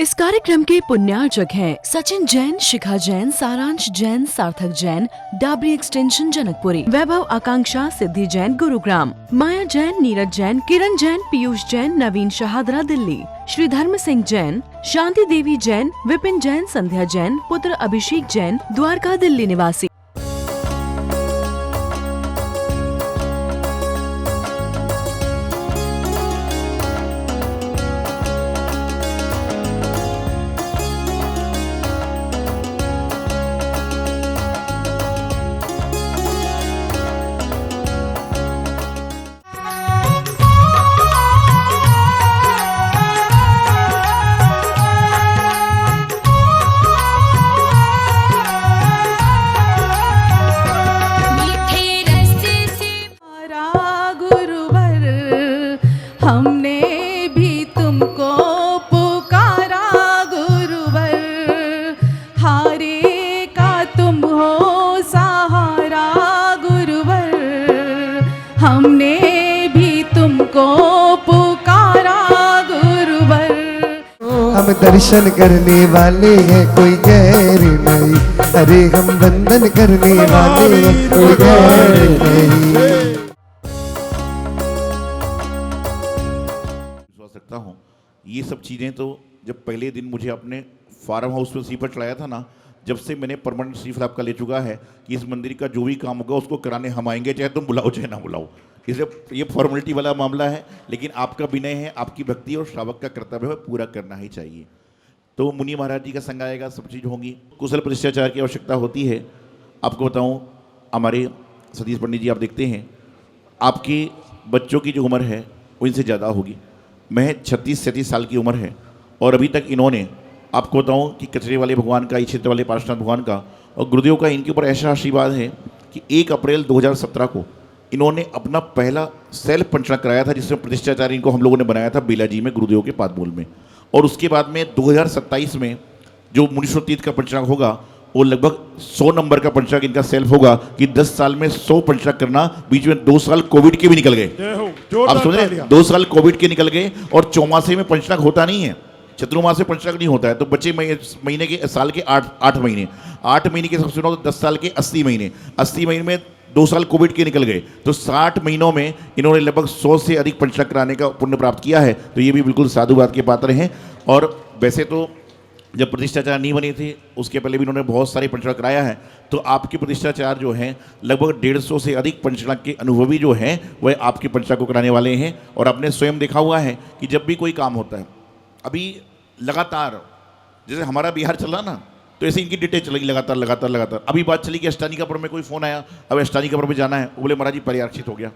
इस कार्यक्रम के पुण्यार्चक हैं सचिन जैन, शिखा जैन, सारांश जैन, सार्थक जैन, डाबरी एक्सटेंशन जनकपुरी, वैभव आकांक्षा, सिद्धि जैन गुरुग्राम, माया जैन, नीरज जैन, किरण जैन, पीयूष जैन, नवीन शहादरा दिल्ली, श्री धर्म सिंह जैन, शांति देवी जैन, विपिन जैन, संध्या जैन, पुत्र अभिषेक जैन, द्वारका दिल्ली निवासी। हमने भी तुमको पुकारा गुरुवर, हारे का तुम हो सहारा गुरुवर, हमने भी तुमको पुकारा गुरुवर। हम दर्शन करने वाले हैं, कोई गैर नहीं, अरे हम वंदन करने वाले हैं, कोई गैर नहीं। सकता हूँ ये सब चीज़ें तो जब पहले दिन मुझे अपने फार्म हाउस में श्रीफल चढ़ाया था ना, जब से मैंने परमानेंट श्रीफल आपका ले चुका है कि इस मंदिर का जो भी काम होगा उसको कराने हम आएंगे, चाहे तुम बुलाओ चाहे ना बुलाओ। इसलिए ये फॉर्मेलिटी वाला मामला है, लेकिन आपका विनय है, आपकी भक्ति और श्रावक का कर्तव्य है, पूरा करना ही चाहिए। तो मुनि महाराज जी का संग आएगा, सब चीज़ होंगी, कुशल प्रतिष्ठाचार की आवश्यकता होती है। आपको बताऊँ, हमारे सतीश पंडित जी आप देखते हैं, आपके बच्चों की जो उम्र है वो इनसे ज़्यादा होगी। मैं 36-37 साल की उम्र है और अभी तक इन्होंने, आपको बताऊं कि कचरे वाले भगवान का, क्षेत्र वाले पार्श्वनाथ भगवान का और गुरुदेव का इनके ऊपर ऐसा आशीर्वाद है कि 1 अप्रैल 2017 को इन्होंने अपना पहला सेल्फ पंचना कराया था, जिसमें प्रतिष्ठाचार्य इनको हम लोगों ने बनाया था बेलाजी में गुरुदेव के पादमूल में। और उसके बाद में 2027 में जो मुनीश्वर तीर्थ का पंचनाक होगा वो लगभग 100 नंबर का पंचनाक इनका सेल्फ होगा कि 10 साल में 100 पंचनाक करना। बीच में 2 साल कोविड के भी निकल गए, आप समझ रहे हैं, 2 साल कोविड के निकल गए। और चौमासे में पंचनाक होता नहीं है, चतुर्मास से पंचनाक नहीं होता है, तो बच्चे महीने के साल के 8 महीने, 8 महीने के सबसे सुनो तो 10 साल के 80 महीने, 80 महीने में 2 साल कोविड के निकल गए, तो 60 महीनों में इन्होंने लगभग 100 से अधिक पंचनाक कराने का पुण्य प्राप्त किया है। तो ये भी बिल्कुल साधुवाद के पात्र हैं। और वैसे तो जब प्रतिष्ठाचार नहीं बने थे उसके पहले भी इन्होंने बहुत सारे पंचनाक कराया है। तो आपके प्रतिष्ठाचार जो हैं लगभग 150 से अधिक पंचनाक के अनुभवी जो हैं वह आपके पंचनाक को कराने वाले हैं। और आपने स्वयं देखा हुआ है कि जब भी कोई काम होता है, अभी लगातार जैसे हमारा बिहार चल रहा ना, तो ऐसे इनकी डिटेल चलेगी लगातार। अभी बात चली कि अष्टानिकापुर में कोई फ़ोन आया, अब अष्टानिकापुर में जाना है, वो बोले महाराज जी पर्याक्षित हो गया।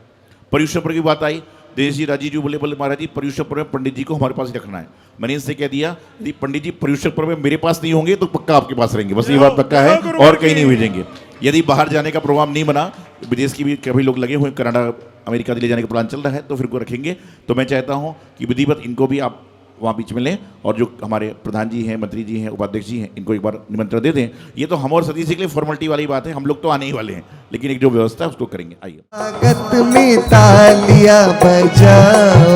पर्युषणपुर की बात आई, दिनेश जी, राजीव जी बोले महाराज जी पर्युषणपुर में पंडित जी को हमारे पास रखना है। मैंने इनसे कह दिया यदि पंडित जी पर्युषणपुर में मेरे पास नहीं होंगे तो पक्का आपके पास रहेंगे, बस ये बात पक्का है, और कहीं नहीं भेजेंगे। यदि बाहर जाने का प्रोग्राम नहीं बना, विदेश की भी कभी लोग लगे हुए, कनाडा अमेरिका ले जाने का प्लान चल रहा है, तो फिर को रखेंगे। तो मैं चाहता हूँ कि विधिवत इनको भी आप वहाँ बीच में लें, और जो हमारे प्रधान जी हैं, मंत्री जी हैं, उपाध्यक्ष जी हैं, इनको एक बार निमंत्रण दे दें। ये तो हम और सतीश जी के लिए फॉर्मेलिटी वाली बात है, हम लोग तो आने ही वाले हैं, लेकिन एक जो व्यवस्था है उसको करेंगे। आइए स्वागत में तालियां बजाओ,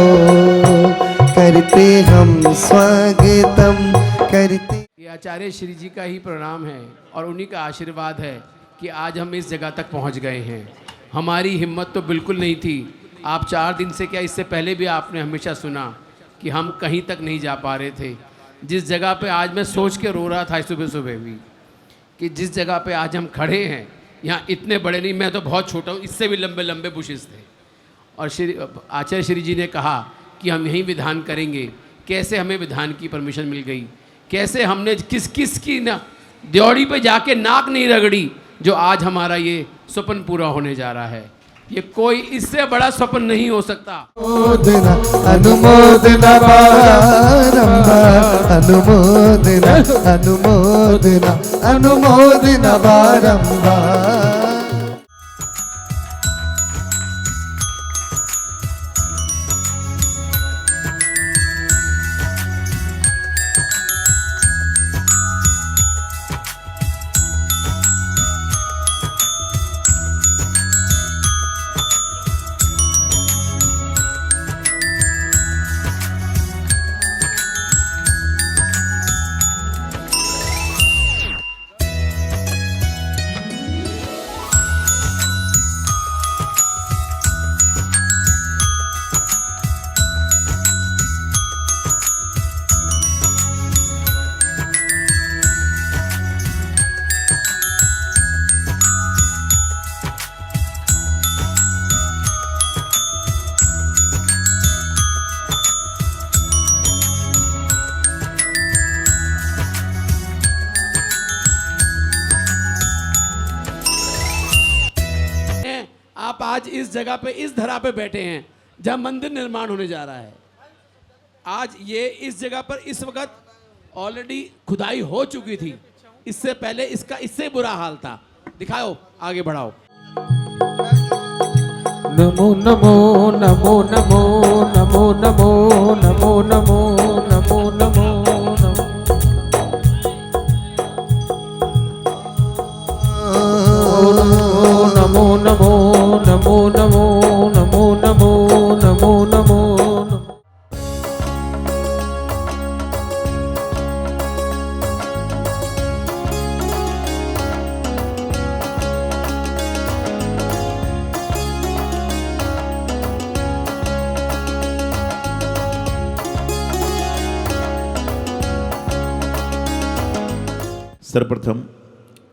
करते हम स्वागतम करते। ये आचार्य श्री जी का ही प्रणाम है और उन्हीं का आशीर्वाद है कि आज हम इस जगह तक पहुंच गए हैं। हमारी हिम्मत तो बिल्कुल नहीं थी। आप 4 दिन से, क्या इससे पहले भी आपने हमेशा सुना कि हम कहीं तक नहीं जा पा रहे थे। जिस जगह पे आज मैं सोच के रो रहा था सुबह सुबह भी, कि जिस जगह पे आज हम खड़े हैं, यहाँ इतने बड़े नहीं, मैं तो बहुत छोटा हूँ, इससे भी लंबे लंबे बुशेस थे। और आचार्य श्री जी ने कहा कि हम यहीं विधान करेंगे। कैसे हमें विधान की परमिशन मिल गई, कैसे हमने किस की ना द्योड़ी पे जाके नाक नहीं रगड़ी, जो आज हमारा ये स्वप्न पूरा होने जा रहा है। ये कोई इससे बड़ा स्वप्न नहीं हो सकता। अनुमोदना बारंबार, अनुमोदना अनुमोदना अनुमोदना बारंबार। आप आज इस जगह पे, इस धरा पे बैठे हैं जहाँ मंदिर निर्माण होने जा रहा है। आज ये इस जगह पर इस वक्त ऑलरेडी खुदाई हो चुकी थी, इससे पहले इसका इससे बुरा हाल था। दिखाओ, आगे बढ़ाओ। नमो नमो नमो नमो नमो नमो नमो नमो नमो नमो नमो नमो नमो नमो नमो नमो नमो नमो नमो। सर्वप्रथम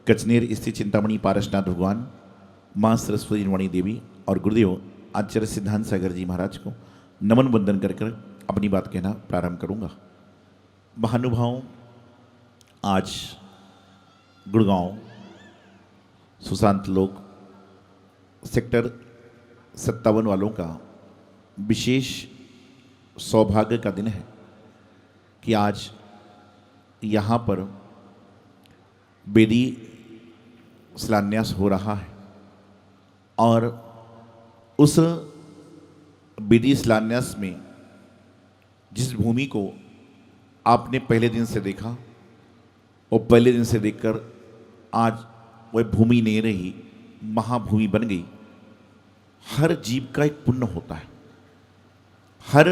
कचनेर स्थित चिंतामणि पारसनाथ भगवान, माँ सरस्वती निर्वाणी देवी और गुरुदेव आचार्य सिद्धांत सागर जी महाराज को नमन वंदन कर कर अपनी बात कहना प्रारंभ करूंगा। महानुभाव, आज गुड़गांव सुशांत लोक सेक्टर 57 वालों का विशेष सौभाग्य का दिन है कि आज यहाँ पर वेदी शिलान्यास हो रहा है और उस वेदी शिलान्यास में जिस भूमि को आपने पहले दिन से देखा और पहले दिन से देखकर आज वह भूमि नहीं रही, महाभूमि बन गई। हर जीव का एक पुण्य होता है, हर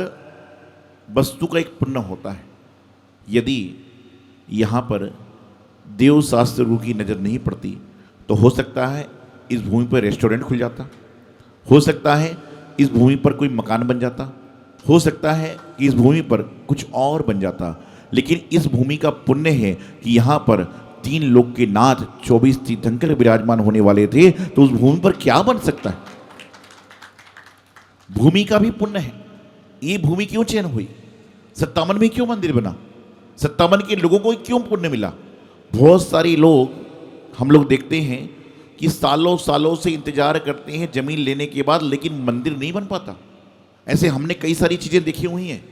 वस्तु का एक पुण्य होता है। यदि यहाँ पर देव शास्त्र गुरु की नज़र नहीं पड़ती तो हो सकता है इस भूमि पर रेस्टोरेंट खुल जाता, हो सकता है इस भूमि पर कोई मकान बन जाता, हो सकता है कि इस भूमि पर कुछ और बन जाता। लेकिन इस भूमि का पुण्य है कि यहाँ पर 3 लोक के नाथ 24 तीर्थंकर विराजमान होने वाले थे, तो उस भूमि पर क्या बन सकता है? भूमि का भी पुण्य है। ये भूमि क्यों चयन हुई? 57 में क्यों मंदिर बना? 57 के लोगों को क्यों पुण्य मिला? बहुत सारे लोग, हम लोग देखते हैं कि सालों सालों से इंतजार करते हैं जमीन लेने के बाद, लेकिन मंदिर नहीं बन पाता। ऐसे हमने कई सारी चीज़ें देखी हुई हैं।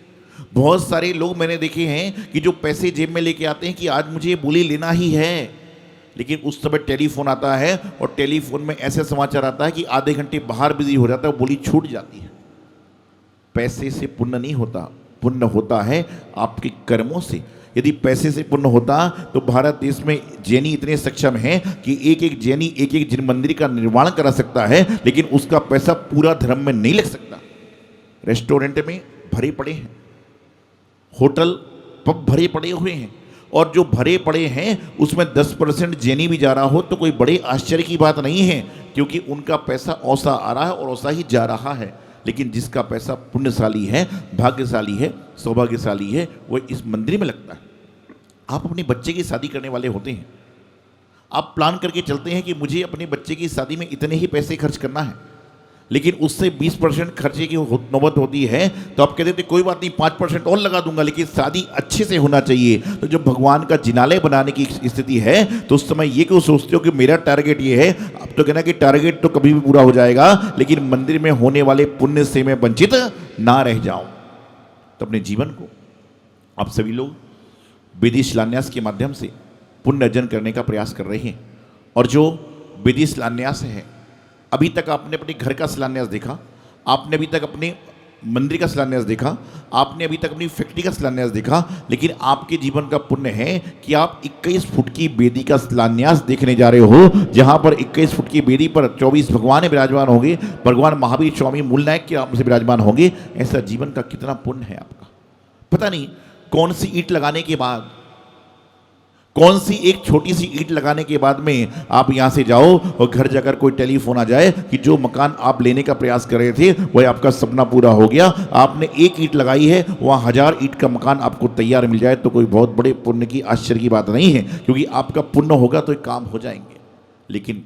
बहुत सारे लोग मैंने देखे हैं कि जो पैसे जेब में लेके आते हैं कि आज मुझे ये बोली लेना ही है, लेकिन उस समय टेलीफोन आता है और टेलीफोन में ऐसे समाचार आता है कि आधे घंटे बाहर बिजी हो जाता है, बोली छूट जाती है। पैसे से पुण्य नहीं होता, पुण्य होता है आपके कर्मों से। यदि पैसे से पुण्य होता तो भारत देश में जैनी इतने सक्षम हैं कि एक एक जैनी एक एक जिन मंदिर का निर्माण करा सकता है, लेकिन उसका पैसा पूरा धर्म में नहीं लग सकता। रेस्टोरेंट में भरे पड़े हैं, होटल पब भरे पड़े हुए हैं, और जो भरे पड़े हैं उसमें 10% जैनी भी जा रहा हो तो कोई बड़े आश्चर्य की बात नहीं है, क्योंकि उनका पैसा औसा आ रहा है और औसा ही जा रहा है। लेकिन जिसका पैसा पुण्यशाली है, भाग्यशाली है, सौभाग्यशाली है, वो इस मंदिर में लगता है। आप अपने बच्चे की शादी करने वाले होते हैं, आप प्लान करके चलते हैं कि मुझे अपने बच्चे की शादी में इतने ही पैसे खर्च करना है, लेकिन उससे 20% खर्चे की नौबत होती है तो आप कहते थे कोई बात नहीं 5% और लगा दूंगा, लेकिन शादी अच्छे से होना चाहिए। तो जब भगवान का जिनालय बनाने की स्थिति है तो उस समय ये क्यों सोचते हो कि मेरा टारगेट ये है? अब तो कहना कि टारगेट तो कभी भी पूरा हो जाएगा, लेकिन मंदिर में होने वाले पुण्य से मैं वंचित ना रह जाऊं। तो अपने जीवन को आप सभी लोग वेदी शिलान्यास के माध्यम से पुण्य अर्जन करने का प्रयास कर रहे हैं। और जो वेदी शिलान्यास है, अभी तक आपने अपने घर का शिलान्यास देखा, आपने अभी तक अपने मंदिर का शिलान्यास देखा, आपने अभी तक अपनी फैक्ट्री का शिलान्यास देखा, लेकिन आपके जीवन का पुण्य है कि आप 21 फुट की वेदी का शिलान्यास देखने जा रहे हो, जहां पर 21 फुट की वेदी पर 24 भगवान विराजमान होंगे, भगवान महावीर स्वामी मूलनायक के नाम से विराजमान होंगे। ऐसा जीवन का कितना पुण्य है आपका। पता नहीं कौन सी ईंट लगाने के बाद, कौन सी एक छोटी सी ईंट लगाने के बाद में आप यहाँ से जाओ और घर जाकर कोई टेलीफोन आ जाए कि जो मकान आप लेने का प्रयास कर रहे थे वह आपका सपना पूरा हो गया, आपने एक ईंट लगाई है, वहाँ 1000 ईंट का मकान आपको तैयार मिल जाए, तो कोई बहुत बड़े पुण्य की आश्चर्य की बात नहीं है, क्योंकि आपका पुण्य होगा तो एक काम हो जाएंगे। लेकिन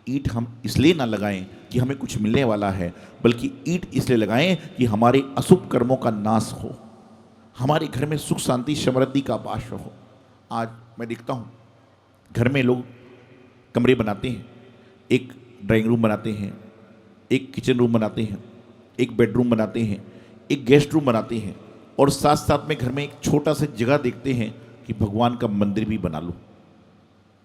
ईंट हम इसलिए ना लगाएं कि हमें कुछ मिलने वाला है, बल्कि ईंट इसलिए लगाएं कि हमारे अशुभ कर्मों का नाश हो, हमारे घर में सुख शांति समृद्धि का वास हो। आज मैं देखता हूँ घर में लोग कमरे बनाते हैं, एक ड्राइंग रूम बनाते हैं, एक किचन रूम बनाते हैं, एक बेडरूम बनाते हैं, एक गेस्ट रूम बनाते हैं और साथ साथ में घर में एक छोटा सा जगह देखते हैं कि भगवान का मंदिर भी बना लो,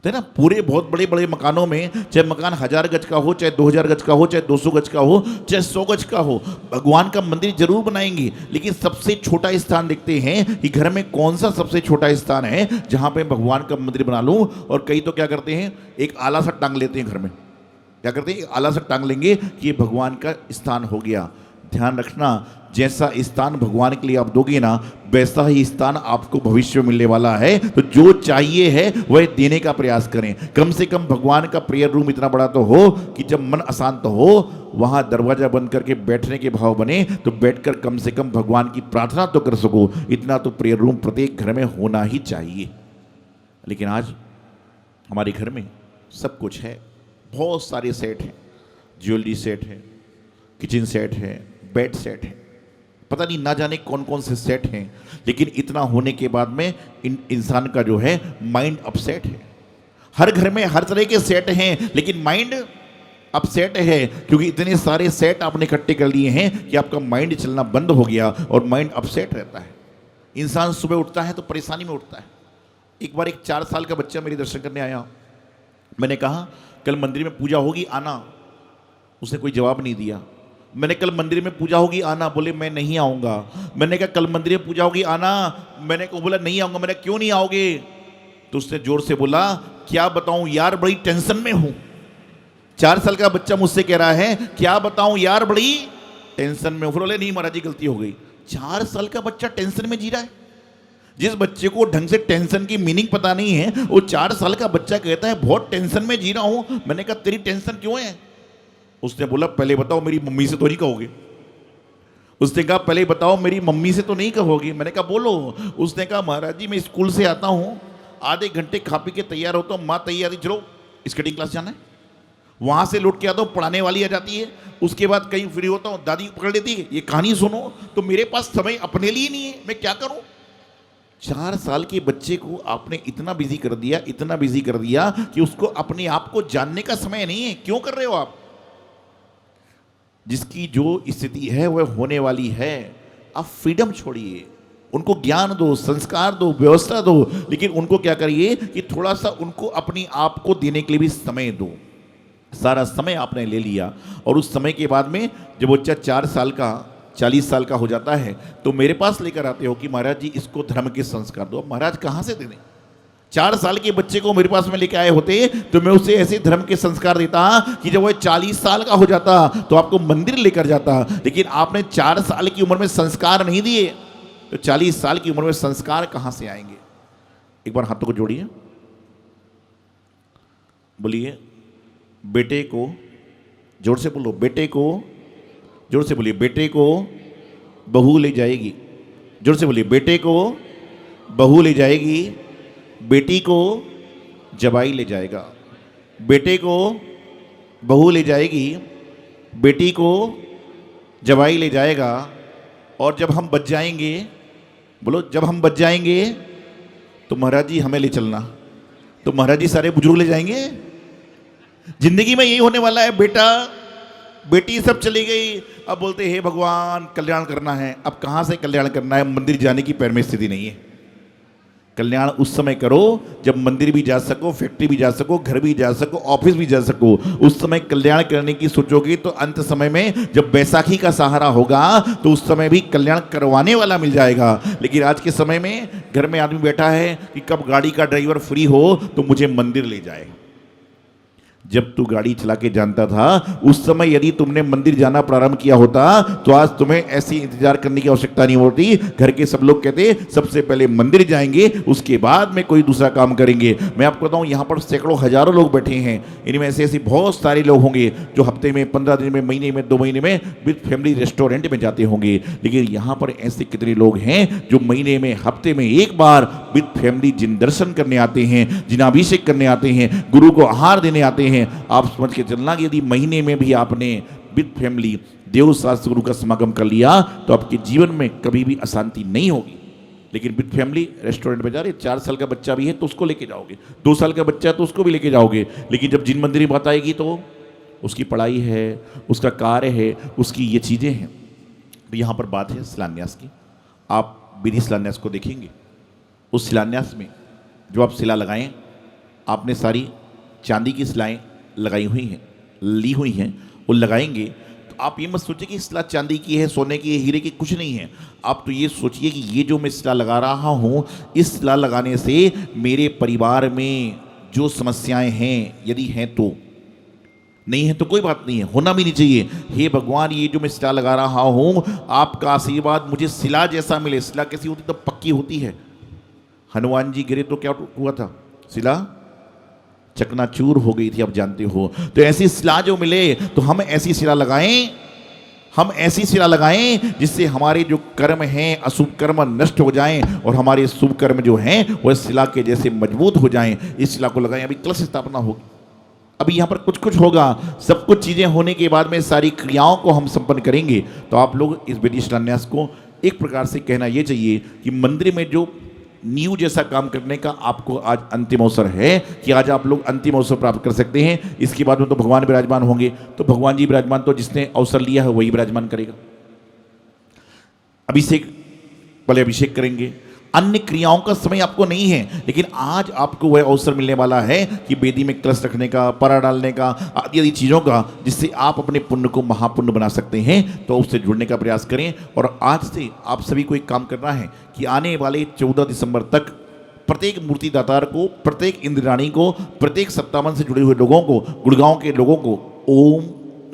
है ना। पूरे बहुत बड़े बड़े मकानों में, चाहे मकान 1000 गज का हो, चाहे 2000 गज का हो, चाहे 200 गज का हो, चाहे 100 गज का हो, भगवान का मंदिर जरूर बनाएंगे। लेकिन सबसे छोटा स्थान देखते हैं कि घर में कौन सा सबसे छोटा स्थान है जहां पे भगवान का मंदिर बना लूं। और कई तो क्या करते हैं, एक आला सा टांग लेते हैं घर में। क्या करते हैं, आला सा टांग लेंगे कि ये भगवान का स्थान हो गया। ध्यान रखना, जैसा स्थान भगवान के लिए आप दोगे ना, वैसा ही स्थान आपको भविष्य में मिलने वाला है। तो जो चाहिए है वह देने का प्रयास करें। कम से कम भगवान का प्रेयर रूम इतना बड़ा तो हो कि जब मन अशांत हो वहां दरवाजा बंद करके बैठने के भाव बने, तो बैठकर कम से कम भगवान की प्रार्थना तो कर सको। इतना तो प्रेयर रूम प्रत्येक घर में होना ही चाहिए। लेकिन आज हमारे घर में सब कुछ है, बहुत सारे सेट हैं, ज्वेलरी सेट है, किचन सेट है, बेड सेट है, पता नहीं ना जाने कौन कौन से सेट हैं। लेकिन इतना होने के बाद में इंसान का जो है माइंड अपसेट है। हर घर में हर तरह के सेट हैं, लेकिन माइंड अपसेट है, क्योंकि इतने सारे सेट आपने इकट्ठे कर लिए हैं कि आपका माइंड चलना बंद हो गया और माइंड अपसेट रहता है। इंसान सुबह उठता है तो परेशानी में उठता है। एक बार एक 4 साल का बच्चा मेरे दर्शन करने आया। मैंने कहा कल मंदिर में पूजा होगी, आना। उसने कोई जवाब नहीं दिया। मैंने कल मंदिर में पूजा होगी, आना। बोले मैं नहीं आऊँगा। मैंने कहा कल मंदिर में पूजा होगी, आना। मैंने को बोला नहीं आऊँगा। मैंने क्यों नहीं आओगे? तो उसने जोर से बोला क्या बताऊँ यार, बड़ी टेंशन में हूँ। 4 साल का बच्चा मुझसे कह रहा है क्या बताऊँ यार, बड़ी टेंशन में हूँ। बोले नहीं महाराज जी गलती हो गई। 4 साल का बच्चा टेंशन में जी रहा है। जिस बच्चे को ढंग से टेंशन की मीनिंग पता नहीं है, वो 4 साल का बच्चा कहता है बहुत टेंशन में जी रहा हूँ। मैंने कहा तेरी टेंशन क्यों है? उसने बोला पहले बताओ मेरी मम्मी से तो नहीं कहोगे। उसने कहा पहले बताओ मेरी मम्मी से तो नहीं कहोगे। मैंने कहा बोलो। उसने कहा महाराज जी मैं स्कूल से आता हूँ, आधे घंटे खा पी के तैयार होता हूँ, माँ तैयारी चलो स्केटिंग क्लास जाना है। वहाँ से लौट के आता हूँ, पढ़ाने वाली आ जाती है। उसके बाद कहीं फ्री होता हूँ, दादी पकड़ लेती है ये कहानी सुनो। तो मेरे पास समय अपने लिए नहीं है, मैं क्या करूँ? 4 साल के बच्चे को आपने इतना बिजी कर दिया, इतना बिजी कर दिया कि उसको अपने आप को जानने का समय नहीं है। क्यों कर रहे हो आप? जिसकी जो स्थिति है वह होने वाली है। आप फ्रीडम छोड़िए, उनको ज्ञान दो, संस्कार दो, व्यवस्था दो, लेकिन उनको क्या करिए कि थोड़ा सा उनको अपनी आप को देने के लिए भी समय दो। सारा समय आपने ले लिया और उस समय के बाद में जब बच्चा 4 साल का 40 साल का हो जाता है तो मेरे पास लेकर आते हो कि महाराज जी इसको धर्म के संस्कार दो। महाराज कहाँ से दे दें? 4 साल के बच्चे को मेरे पास में लेके आए होते तो मैं उसे ऐसे धर्म के संस्कार देता कि जब वह 40 साल का हो जाता तो आपको मंदिर लेकर जाता। लेकिन आपने 4 साल की उम्र में संस्कार नहीं दिए तो 40 साल की उम्र में संस्कार कहाँ से आएंगे? एक बार हाथों को जोड़िए, बोलिए बेटे को, जोर से बोलो, बेटे को, जोर से बोलिए, बेटे को बहू ले जाएगी। जोर से बोलिए, बेटे को बहू ले जाएगी, बेटी को जवाई ले जाएगा। बेटे को बहू ले जाएगी, बेटी को जवाई ले जाएगा। और जब हम बच जाएंगे, बोलो जब हम बच जाएंगे तो महाराज जी हमें ले चलना। तो महाराज जी सारे बुजुर्ग ले जाएंगे। जिंदगी में यही होने वाला है। बेटा बेटी सब चली गई, अब बोलते हे भगवान कल्याण करना है। अब कहाँ से कल्याण करना है? मंदिर जाने की पैर में स्थिति नहीं है। कल्याण उस समय करो जब मंदिर भी जा सको, फैक्ट्री भी जा सको, घर भी जा सको, ऑफिस भी जा सको। उस समय कल्याण करने की सोचोगे तो अंत समय में जब बैसाखी का सहारा होगा तो उस समय भी कल्याण करवाने वाला मिल जाएगा। लेकिन आज के समय में घर में आदमी बैठा है कि कब गाड़ी का ड्राइवर फ्री हो तो मुझे मंदिर ले जाए। जब तू गाड़ी चला के जानता था उस समय यदि तुमने मंदिर जाना प्रारंभ किया होता तो आज तुम्हें ऐसी इंतजार करने की आवश्यकता नहीं होती। घर के सब लोग कहते सबसे पहले मंदिर जाएंगे, उसके बाद में कोई दूसरा काम करेंगे। मैं आपको बताऊं यहाँ पर सैकड़ों हजारों लोग बैठे हैं। इनमें ऐसे बहुत सारे लोग होंगे जो हफ्ते में, 15 दिन में, महीने में, 2 महीने में विद फैमिली रेस्टोरेंट में जाते होंगे। लेकिन यहाँ पर ऐसे कितने लोग हैं जो महीने में, हफ्ते में एक बार विद फैमिली जिन दर्शन करने आते हैं, जिनाभिषेक करने आते हैं, गुरु को आहार देने आते हैं। आप समझ के चलना कि यदि महीने में भी आपने विद फैमिली देव शास्त्र गुरु का समागम कर लिया तो आपके जीवन में कभी भी अशांति नहीं होगी। लेकिन विद फैमिली रेस्टोरेंट में जा रहे, 4 साल का बच्चा भी है तो उसको लेके जाओगे, 2 साल का बच्चा है तो उसको भी लेके जाओगे। लेकिन जब जिन मंदिर की बात आएगी तो उसकी पढ़ाई है, उसका कार्य है, उसकी ये चीज़ें हैं। तो यहाँ पर बात है शिलान्यास की। आप विधि शिलान्यास को देखेंगे, उस शिलान्यास में जो आप शिला लगाएं, आपने सारी चांदी की शिलाएँ लगाई हुई हैं, ली हुई हैं, वो लगाएंगे तो आप ये मत सोचिए कि शिला चांदी की है, सोने की है, हीरे की, कुछ नहीं है। आप तो ये सोचिए कि ये जो मैं शिला लगा रहा हूँ, इस शिला लगाने से मेरे परिवार में जो समस्याएं हैं, यदि हैं तो, नहीं है तो कोई बात नहीं है, होना भी नहीं चाहिए। हे भगवान, ये जो मैं शिला लगा रहा हूँ, आपका आशीर्वाद मुझे शिला जैसा मिले। शिला कैसी होती? तो पक्की होती है। हनुमान जी गिरे तो क्या हुआ था? शिला चकनाचूर हो गई थी, आप जानते हो। तो ऐसी शिला जो मिले तो हम ऐसी शिला लगाएं, हम ऐसी शिला लगाएं जिससे हमारे जो कर्म हैं, अशुभ कर्म नष्ट हो जाएं और हमारे शुभ कर्म जो हैं वह शिला के जैसे मजबूत हो जाएं। इस शिला को लगाएं। अभी कलश स्थापना होगी, अभी यहाँ पर कुछ कुछ होगा। सब कुछ चीज़ें होने के बाद में सारी क्रियाओं को हम संपन्न करेंगे। तो आप लोग इस विधि शिलान्यास को एक प्रकार से कहना ये चाहिए कि मंदिर में जो नींव जैसा काम करने का आपको आज अंतिम अवसर है कि आज आप लोग अंतिम अवसर प्राप्त कर सकते हैं। इसके बाद में तो भगवान विराजमान होंगे, तो भगवान जी विराजमान, तो जिसने अवसर लिया है वही विराजमान करेगा। अभिषेक, पहले अभिषेक करेंगे। अन्य क्रियाओं का समय आपको नहीं है, लेकिन आज आपको वह अवसर मिलने वाला है कि वेदी में कलश रखने का, परा डालने का, आदि आदि चीज़ों का, जिससे आप अपने पुण्य को महापुण्य बना सकते हैं। तो उससे जुड़ने का प्रयास करें। और आज से आप सभी को एक काम करना है कि आने वाले 14 दिसंबर तक प्रत्येक मूर्ति दातार को, प्रत्येक इंद्राणी को, प्रत्येक सप्तावन से जुड़े हुए लोगों को, गुड़गांव के लोगों को ओम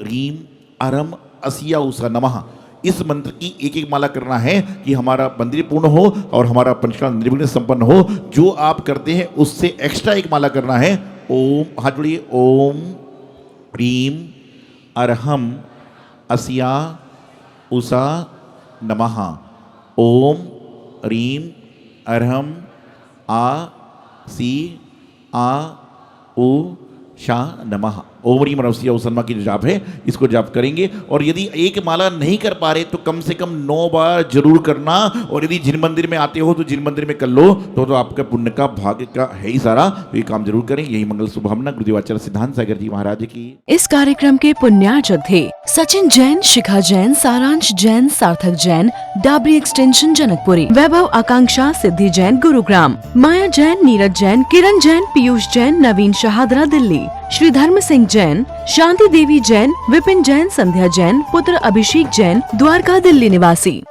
रीम अरम असिया उषा नमः, इस मंत्र की एक एक माला करना है कि हमारा मंदिर पूर्ण हो और हमारा पंचकाल निर्विघ्न संपन्न हो। जो आप करते हैं उससे एक्स्ट्रा एक माला करना है। ओम, हाथ जोड़िए, ओम रीम अरहम असिया उषा नमः। ओम रीम अरहम आ सी आ उ शा नमः। ओम रीम अरहम असिया उषा नमः की जो जाप है, इसको जाप करेंगे। और यदि एक माला नहीं कर पा रहे तो कम से कम 9 बार जरूर करना। और यदि जिन मंदिर में आते हो तो जिन मंदिर में कर लो, तो आपका पुण्य का भाग्य का है ही सारा। तो ये काम जरूर करें। यही मंगल शुभकामना गुरुदेवाचार्य सिद्धांत सागर जी महाराज की। इस कार्यक्रम के पुण्यार्चक थे सचिन जैन, शिखा जैन, सारांश जैन, सार्थक जैन, डाबरी एक्सटेंशन जनकपुरी, वैभव आकांक्षा सिद्धि जैन गुरुग्राम, माया जैन, नीरज जैन, किरण जैन, पीयूष जैन, नवीन शाहदरा दिल्ली, श्री धर्म सिंह जैन, शांति देवी जैन, विपिन जैन, संध्या जैन, पुत्र अभिषेक जैन, द्वारका दिल्ली निवासी।